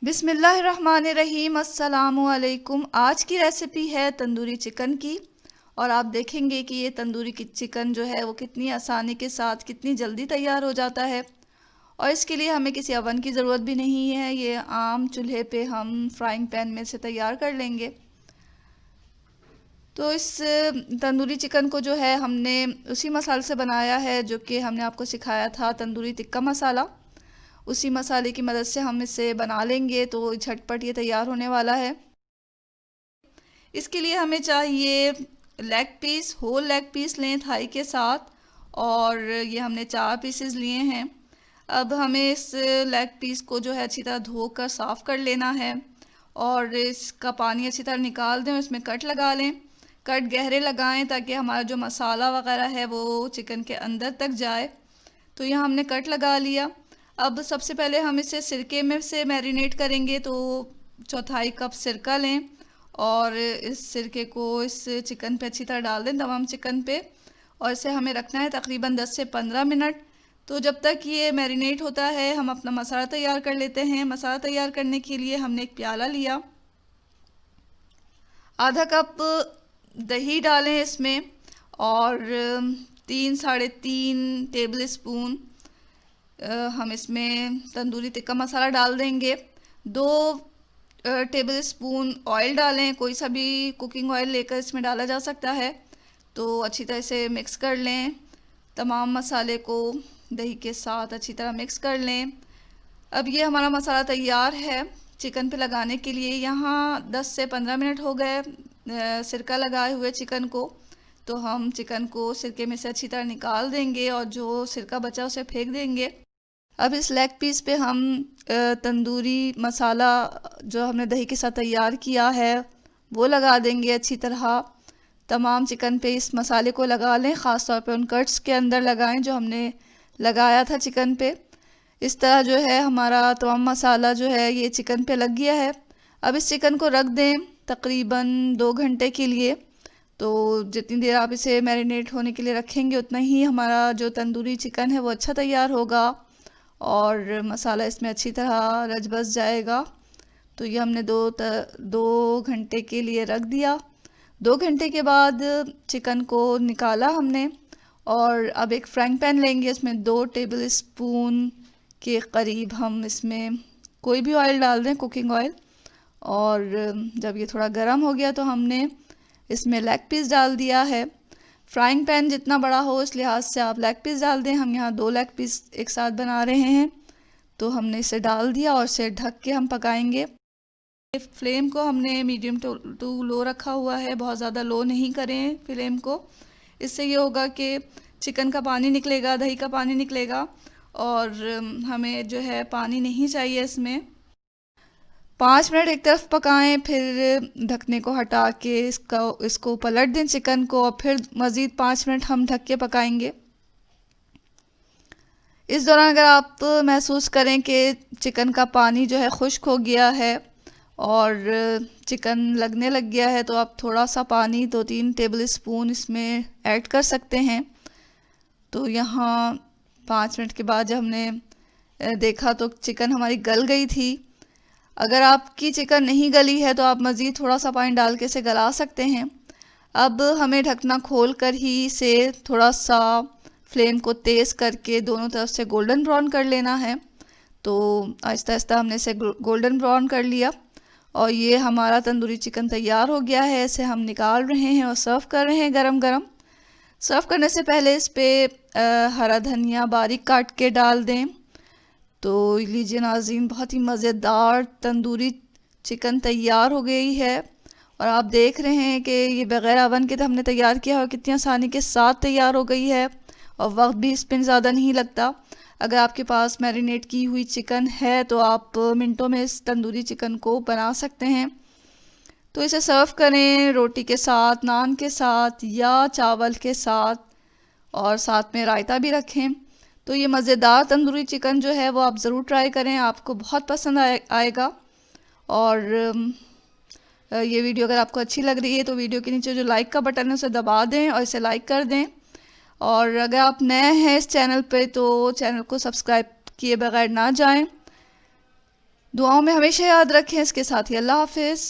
बिस्मिल्लाहिर्रहमानिर्रहीम। अस्सलामुअलैकुम। आज की रेसिपी है तंदूरी चिकन की। और आप देखेंगे कि ये तंदूरी की चिकन जो है वो कितनी आसानी के साथ कितनी जल्दी तैयार हो जाता है। और इसके लिए हमें किसी अवन की ज़रूरत भी नहीं है, ये आम चूल्हे पे हम फ्राइंग पैन में से तैयार कर लेंगे। तो इस तंदूरी चिकन को जो है हमने उसी मसाले से बनाया है जो कि हमने आपको सिखाया था, तंदूरी टिक्का मसाला। उसी मसाले की मदद से हम इसे बना लेंगे तो झटपट ये तैयार होने वाला है। इसके लिए हमें चाहिए leg piece, whole leg piece लें थाई के साथ, और ये हमने 4 पीसेस लिए हैं। अब हमें इस लेग पीस को जो है अच्छी तरह धोकर साफ़ कर लेना है और इसका पानी अच्छी तरह निकाल दें और इसमें कट लगा लें। कट गहरे लगाएं ताकि हमारा जो मसाला वगैरह है वो चिकन के अंदर तक जाए। तो यहाँ हमने कट लगा लिया। अब सबसे पहले हम इसे सिरके में से मैरिनेट करेंगे, तो चौथाई कप सिरका लें और इस सिरके को इस चिकन पे अच्छी तरह डाल दें, तमाम चिकन पे। और इसे हमें रखना है तकरीबन 10 से 15 मिनट। तो जब तक ये मैरिनेट होता है हम अपना मसाला तैयार कर लेते हैं। मसाला तैयार करने के लिए हमने एक प्याला लिया, आधा कप दही डालें इसमें, और 3 साढ़े 3 टेबल स्पून हम इसमें तंदूरी टिक्का मसाला डाल देंगे। 2 टेबल स्पून ऑयल डालें, कोई सा भी कुकिंग ऑयल लेकर इसमें डाला जा सकता है। तो अच्छी तरह से मिक्स कर लें, तमाम मसाले को दही के साथ अच्छी तरह मिक्स कर लें। अब ये हमारा मसाला तैयार है चिकन पे लगाने के लिए। यहाँ 10 से 15 मिनट हो गए सिरका लगाए हुए चिकन को। तो हम चिकन को सिरके में से अच्छी तरह निकाल देंगे और जो सिरका बचा उसे फेंक देंगे। अब इस लेग पीस पे हम तंदूरी मसाला जो हमने दही के साथ तैयार किया है वो लगा देंगे अच्छी तरह। तमाम चिकन पे इस मसाले को लगा लें, ख़ास तौर पे उन कट्स के अंदर लगाएं जो हमने लगाया था चिकन पे। इस तरह जो है हमारा तमाम मसाला जो है ये चिकन पे लग गया है। अब इस चिकन को रख दें तकरीबन 2 घंटे के लिए। तो जितनी देर आप इसे मैरिनेट होने के लिए रखेंगे उतना ही हमारा जो तंदूरी चिकन है वो अच्छा तैयार होगा और मसाला इसमें अच्छी तरह रच बस जाएगा। तो ये हमने 2 घंटे के लिए रख दिया। 2 घंटे के बाद चिकन को निकाला हमने, और अब एक फ्राइंग पैन लेंगे, इसमें 2 टेबल स्पून के करीब हम इसमें कोई भी ऑयल डाल दें, कुकिंग ऑयल। और जब ये थोड़ा गर्म हो गया तो हमने इसमें लेग पीस डाल दिया है। फ्राइंग पैन जितना बड़ा हो इस लिहाज से आप लेग पीस डाल दें। हम यहाँ 2 लेग पीस एक साथ बना रहे हैं, तो हमने इसे डाल दिया और इसे ढक के हम पकाएंगे। फ्लेम को हमने मीडियम टू लो रखा हुआ है, बहुत ज़्यादा लो नहीं करें फ्लेम को। इससे ये होगा कि चिकन का पानी निकलेगा, दही का पानी निकलेगा, और हमें जो है पानी नहीं चाहिए इसमें। 5 मिनट एक तरफ पकाएं, फिर ढकने को हटा के इसको पलट दें चिकन को, और फिर मज़ीद 5 मिनट हम ढक के पकाएंगे। इस दौरान अगर आप महसूस करें कि चिकन का पानी जो है खुश्क हो गया है और चिकन लगने लग गया है, तो आप थोड़ा सा पानी 2-3 टेबल स्पून इसमें ऐड कर सकते हैं। तो यहाँ 5 मिनट के बाद जब हमने देखा तो चिकन हमारी गल गई थी। अगर आपकी चिकन नहीं गली है तो आप मज़ीद थोड़ा सा पानी डाल के इसे गला सकते हैं। अब हमें ढकना खोल कर ही इसे थोड़ा सा फ्लेम को तेज़ करके दोनों तरफ से गोल्डन ब्राउन कर लेना है। तो आहिस्ता आहिस्ता हमने इसे गोल्डन ब्राउन कर लिया और ये हमारा तंदूरी चिकन तैयार हो गया है। इसे हम निकाल रहे हैं और सर्व कर रहे हैं गरम गरम। सर्व करने से पहले इस पर हरा धनिया बारीक काट के डाल दें। तो लीजिए नाज़रीन, बहुत ही मज़ेदार तंदूरी चिकन तैयार हो गई है। और आप देख रहे हैं कि ये बग़ैर अवन के तो हमने तैयार किया और कितनी आसानी के साथ तैयार हो गई है, और वक्त भी इस पर ज़्यादा नहीं लगता। अगर आपके पास मैरिनेट की हुई चिकन है तो आप मिनटों में इस तंदूरी चिकन को बना सकते हैं। तो इसे सर्व करें रोटी के साथ, नान के साथ या चावल के साथ, और साथ में रायता भी रखें। तो ये मज़ेदार तंदूरी चिकन जो है वो आप ज़रूर ट्राई करें, आपको बहुत पसंद आएगा। और ये वीडियो अगर आपको अच्छी लग रही है तो वीडियो के नीचे जो लाइक का बटन है उसे दबा दें और इसे लाइक कर दें। और अगर आप नए हैं इस चैनल पे तो चैनल को सब्सक्राइब किए बगैर ना जाएं। दुआओं में हमेशा याद रखें। इसके साथ ही अल्लाह हाफिज़।